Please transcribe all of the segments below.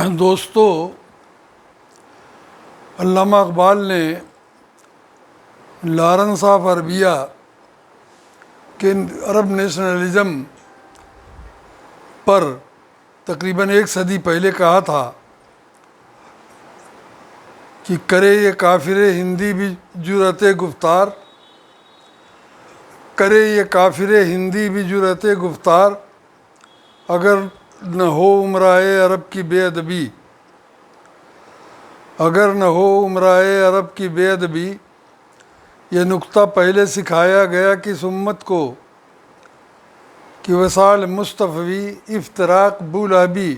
دوستو، علامہ اقبال نے Lawrence of Arabia کے عرب نیشنلزم پر تقریباً 1 صدی پہلے کہا تھا کہ کرے یہ کافر ہندی بھی جرأت گفتار، کرے یہ کافر ہندی بھی جرأت گفتار، اگر نہ ہو امرائے عرب کی بے ادبی، اگر نہ ہو امرائے عرب کی بے ادبی۔ یہ نکتہ پہلے سکھایا گیا کس امت کو کہ وصال مصطفی افتراق بولہبی،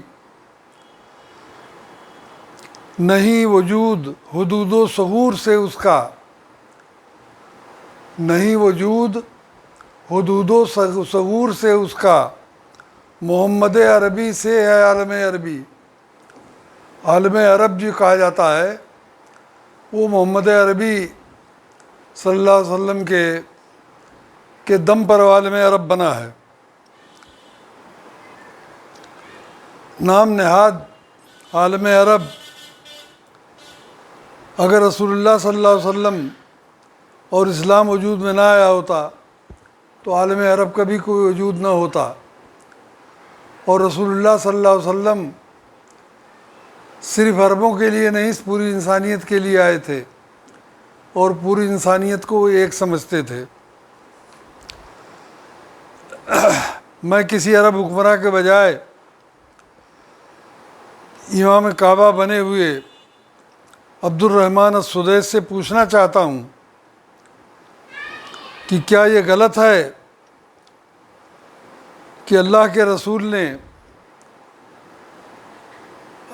نہیں وجود حدود و ثغور سے اس کا، نہیں وجود حدود و ثغور سے اس کا، محمد عربی سے ہے عالم عربی۔ عالم عرب جو کہا جاتا ہے وہ محمد عربی صلی اللہ علیہ وسلم کے دم پر عالم عرب بنا ہے۔ نام نہاد عالم عرب، اگر رسول اللہ صلی اللہ علیہ وسلم اور اسلام وجود میں نہ آیا ہوتا تو عالم عرب کا بھی کوئی وجود نہ ہوتا، اور رسول اللہ صلی اللہ علیہ وسلم صرف عربوں کے لیے نہیں، پوری انسانیت کے لیے آئے تھے اور پوری انسانیت کو ایک سمجھتے تھے۔ میں کسی عرب حکمراں کے بجائے امام کعبہ بنے ہوئے عبد الرحمن السدیس سے پوچھنا چاہتا ہوں کہ کیا یہ غلط ہے کہ اللہ کے رسول نے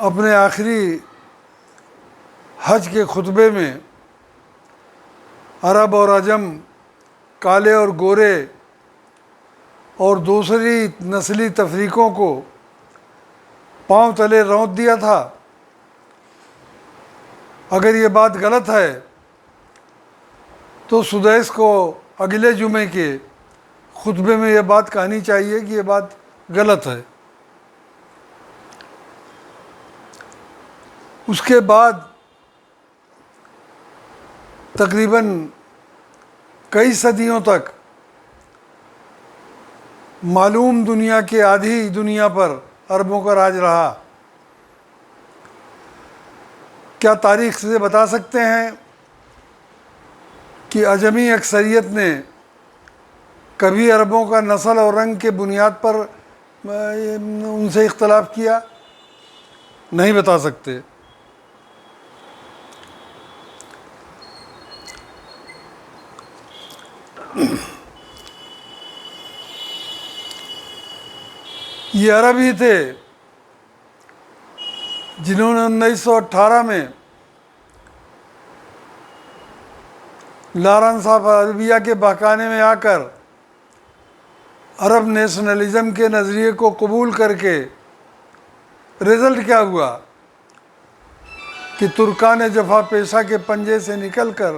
اپنے آخری حج کے خطبے میں عرب اور عجم، کالے اور گورے اور دوسری نسلی تفریقوں کو پاؤں تلے رونت دیا تھا؟ اگر یہ بات غلط ہے تو سدیس کو اگلے جمعے کے خطبے میں یہ بات کہانی چاہیے کہ یہ بات غلط ہے۔ اس کے بعد تقریباً کئی صدیوں تک معلوم دنیا کے آدھی دنیا پر عربوں کا راج رہا۔ کیا تاریخ سے بتا سکتے ہیں کہ عجمی اکثریت نے کبھی عربوں کا نسل اور رنگ کے بنیاد پر ان سے اختلاف کیا؟ نہیں بتا سکتے۔ یہ عرب ہی تھے جنہوں نے 1918 میں لارنس آف عربیہ کے بہکانے میں آ کر عرب نیشنلزم کے نظریے کو قبول کر کے رزلٹ کیا ہوا کہ ترکان جفا پیشہ کے پنجے سے نکل کر،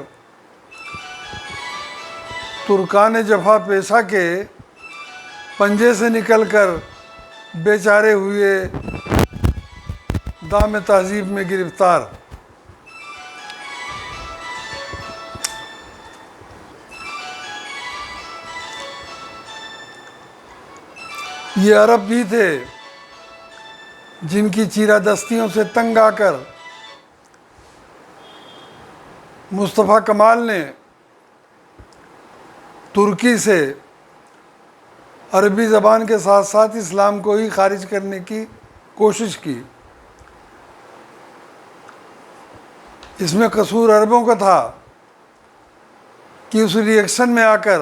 ترکان جفا پیشہ کے پنجے سے نکل کر بیچارے ہوئے دام تہذیب میں گرفتار۔ یہ عرب بھی تھے جن کی چیرہ دستیوں سے تنگ آ کر مصطفیٰ کمال نے ترکی سے عربی زبان کے ساتھ ساتھ اسلام کو ہی خارج کرنے کی کوشش کی۔ اس میں قصور عربوں کا تھا کہ اس ری ایکشن میں آ کر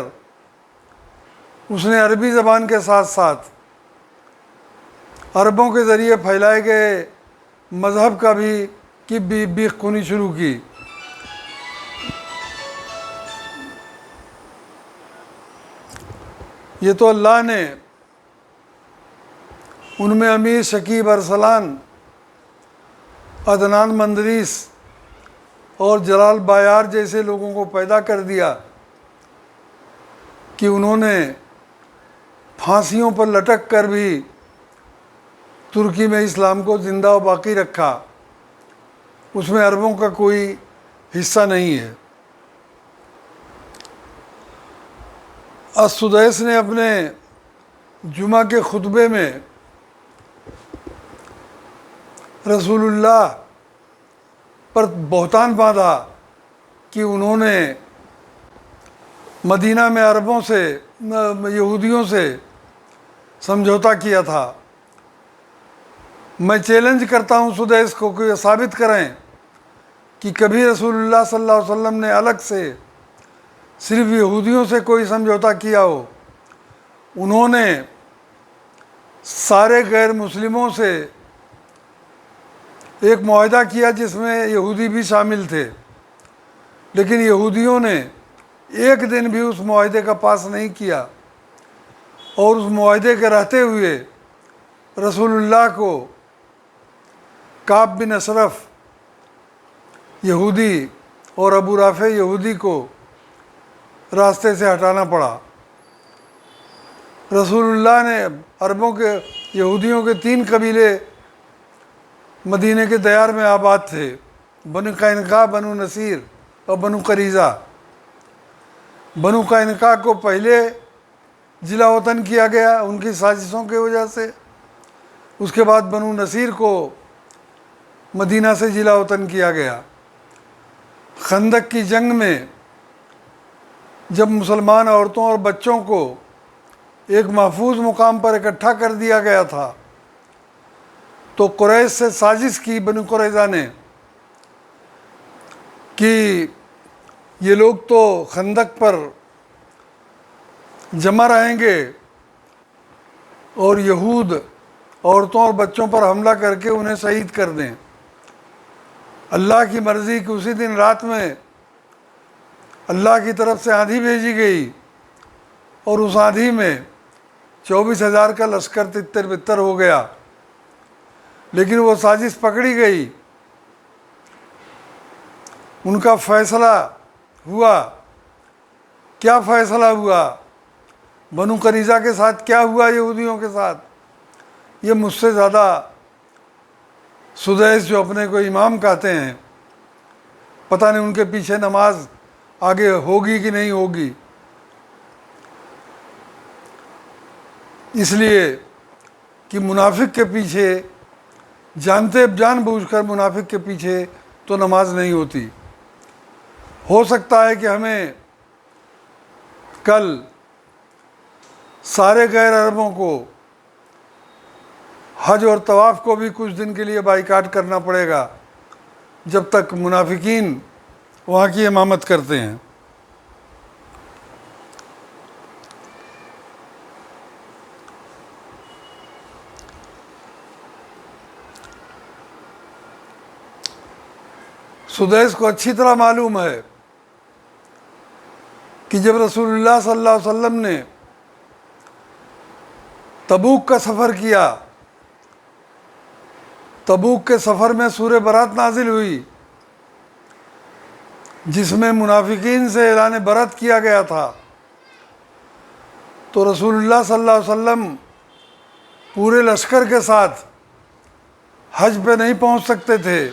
اس نے عربی زبان کے ساتھ ساتھ عربوں کے ذریعے پھیلائے گئے مذہب کا بھی بیخ کنی شروع کی۔ یہ تو اللہ نے ان میں امیر شکیب ارسلان، عدنان مندریس اور جلال بایار جیسے لوگوں کو پیدا کر دیا کہ انہوں نے پھانسیوں پر لٹک کر بھی ترکی میں اسلام کو زندہ و باقی رکھا، اس میں عربوں کا کوئی حصہ نہیں ہے۔ السدیس نے اپنے جمعہ کے خطبے میں رسول اللہ پر بہتان باندھا کہ انہوں نے مدینہ میں عربوں سے، یہودیوں سے سمجھوتا کیا تھا۔ میں چیلنج کرتا ہوں سدیس کو کہ یہ ثابت کریں کہ کبھی رسول اللہ صلی اللہ علیہ وسلم نے الگ سے صرف یہودیوں سے کوئی سمجھوتا کیا ہو۔ انہوں نے سارے غیر مسلموں سے ایک معاہدہ کیا جس میں یہودی بھی شامل تھے، لیکن یہودیوں نے ایک دن بھی اس معاہدے کا پاس نہیں کیا، اور اس معاہدے کے رہتے ہوئے رسول اللہ کو کعب بن اشرف یہودی اور ابو رافع یہودی کو راستے سے ہٹانا پڑا۔ رسول اللہ نے عربوں کے، یہودیوں کے 3 قبیلے مدینے کے دیار میں آباد تھے، بنو قینقاع، بنو نصیر اور بنو قریظہ۔ بنو قینقاع کو پہلے جلا وطن کیا گیا ان کی سازشوں کی وجہ سے، اس کے بعد بنو نصیر کو مدینہ سے جلا وطن کیا گیا۔ خندق کی جنگ میں جب مسلمان عورتوں اور بچوں کو ایک محفوظ مقام پر اکٹھا کر دیا گیا تھا تو قریش سے سازش کی بنو قریظہ نے کہ یہ لوگ تو خندق پر جمع رہیں گے اور یہود عورتوں اور بچوں پر حملہ کر کے انہیں شہید کر دیں۔ اللہ کی مرضی کہ اسی دن رات میں اللہ کی طرف سے آندھی بھیجی گئی، اور اس آندھی میں 24,000 کا لشکر تتر بتر ہو گیا، لیکن وہ سازش پکڑی گئی۔ ان کا فیصلہ ہوا۔ کیا فیصلہ ہوا؟ بنو قریظہ کے ساتھ کیا ہوا، یہودیوں کے ساتھ؟ یہ مجھ سے زیادہ سدیس جو اپنے کو امام کہتے ہیں، پتہ نہیں ان کے پیچھے نماز آگے ہوگی کہ نہیں ہوگی، اس لیے کہ منافق کے پیچھے جان بوجھ کر منافق کے پیچھے تو نماز نہیں ہوتی۔ ہو سکتا ہے کہ ہمیں کل سارے غیر عربوں کو حج اور طواف کو بھی کچھ دن کے لیے بائیکاٹ کرنا پڑے گا جب تک منافقین وہاں کی امامت کرتے ہیں۔ سدیس کو اچھی طرح معلوم ہے کہ جب رسول اللہ صلی اللہ علیہ وسلم نے تبوک کا سفر کیا، تبوک کے سفر میں سورہ برات نازل ہوئی جس میں منافقین سے اعلان برات کیا گیا تھا، تو رسول اللہ صلی اللہ علیہ وسلم پورے لشکر کے ساتھ حج پہ نہیں پہنچ سکتے تھے،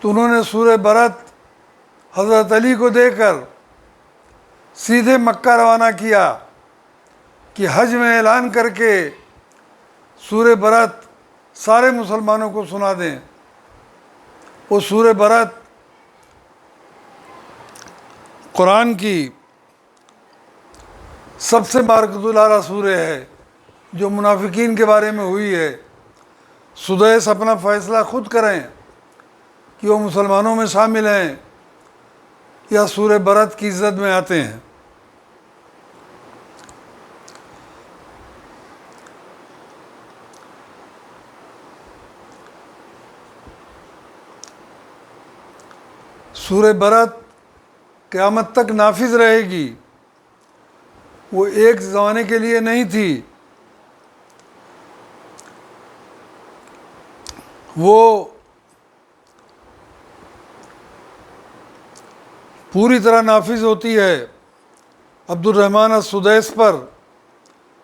تو انہوں نے سورہ برات حضرت علی کو دے کر سیدھے مکہ روانہ کیا کہ حج میں اعلان کر کے سورہ برات سارے مسلمانوں کو سنا دیں۔ وہ سورہ برات قرآن کی سب سے بارکۃ الاعلیٰ سورہ ہے جو منافقین کے بارے میں ہوئی ہے۔ سدیس اپنا فیصلہ خود کریں کہ وہ مسلمانوں میں شامل ہیں یا سورہ برات کی عزت میں آتے ہیں۔ سورہ برات قیامت تک نافذ رہے گی، وہ ایک زمانے کے لیے نہیں تھی، وہ پوری طرح نافذ ہوتی ہے عبد الرحمن السدیس پر،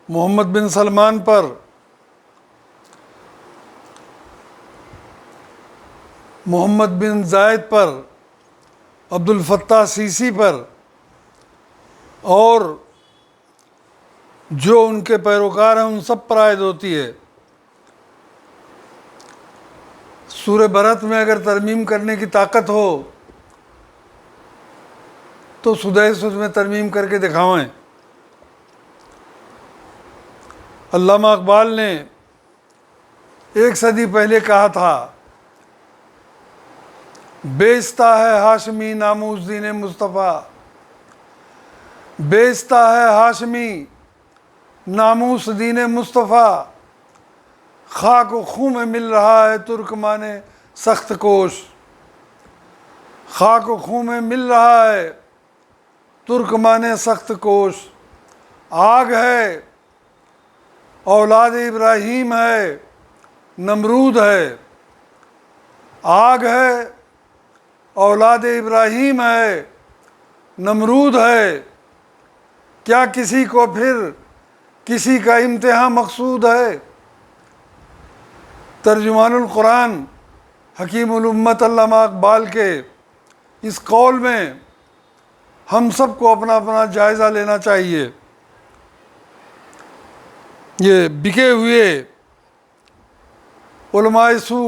محمد بن سلمان پر، محمد بن زائد پر، عبد الفتاح سیسی پر اور جو ان کے پیروکار ہیں ان سب پر عائد ہوتی ہے۔ سورہ برت میں اگر ترمیم کرنے کی طاقت ہو تو سدیس اس میں ترمیم کر کے دکھاویں۔ علامہ اقبال نے 1 صدی پہلے کہا تھا، بیچتا ہے ہاشمی ناموس دین مصطفیٰ، بیچتا ہے ہاشمی ناموس دین مصطفیٰ، خاک و خوں میں مل رہا ہے ترکمان سخت کوش، خاک و خوں میں مل رہا ہے ترکمان سخت کوش، آگ ہے اولاد ابراہیم ہے نمرود ہے، آگ ہے اولاد ابراہیم ہے نمرود ہے، کیا کسی کو پھر کسی کا امتحان مقصود ہے؟ ترجمان القرآن حکیم الامت علامہ اقبال کے اس قول میں ہم سب کو اپنا اپنا جائزہ لینا چاہیے۔ یہ بکے ہوئے علماء سو،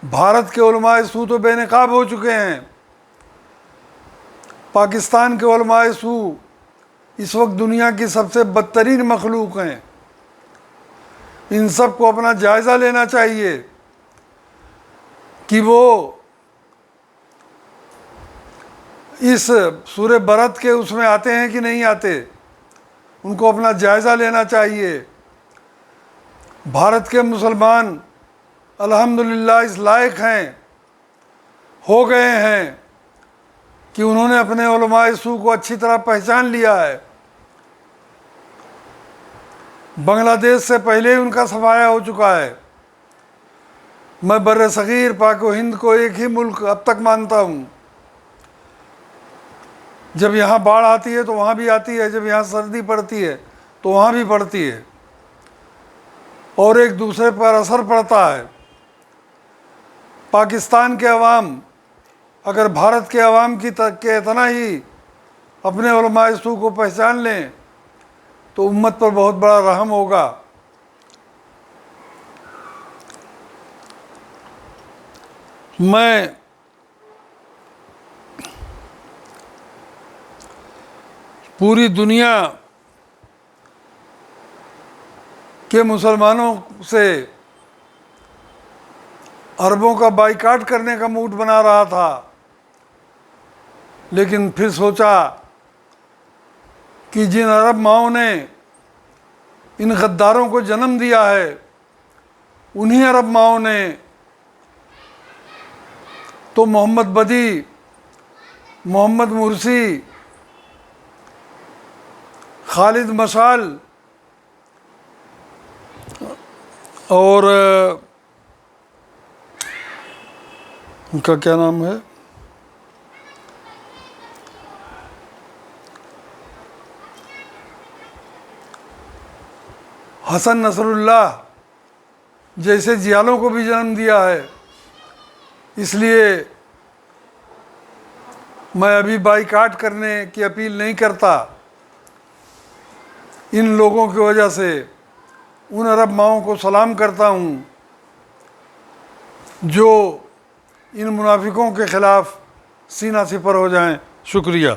بھارت کے علماء سو تو بے نقاب ہو چکے ہیں، پاکستان کے علماء سو اس وقت دنیا کی سب سے بدترین مخلوق ہیں۔ ان سب کو اپنا جائزہ لینا چاہیے کہ وہ اس سورہ برت کے اس میں آتے ہیں کہ نہیں آتے، ان کو اپنا جائزہ لینا چاہیے۔ بھارت کے مسلمان الحمدللہ اس لائق ہیں، ہو گئے ہیں کہ انہوں نے اپنے علماء سو کو اچھی طرح پہچان لیا ہے۔ بنگلہ دیش سے پہلے ہی ان کا صفایا ہو چکا ہے۔ میں بر صغیر پاک و ہند کو ایک ہی ملک اب تک مانتا ہوں۔ جب یہاں باڑھ آتی ہے تو وہاں بھی آتی ہے، جب یہاں سردی پڑتی ہے تو وہاں بھی پڑتی ہے، اور ایک دوسرے پر اثر پڑتا ہے۔ پاکستان کے عوام اگر بھارت کے عوام کے اتنا ہی اپنے علماء سو کو پہچان لیں تو امت پر بہت بڑا رحم ہوگا۔ میں پوری دنیا کے مسلمانوں سے عربوں کا بائیکاٹ کرنے کا موڈ بنا رہا تھا، لیکن پھر سوچا کہ جن عرب ماؤں نے ان غداروں کو جنم دیا ہے انہی عرب ماؤں نے تو محمد بدی، محمد مرسی، خالد مشال اور ان کا کیا نام ہے، حسن نصر اللہ جیسے جیالوں کو بھی جنم دیا ہے۔ اس لیے میں ابھی بائیکاٹ کرنے کی اپیل نہیں کرتا۔ ان لوگوں کی وجہ سے ان عرب ماؤں کو سلام کرتا ہوں جو ان منافقوں کے خلاف سینہ سپر ہو جائیں۔ شکریہ۔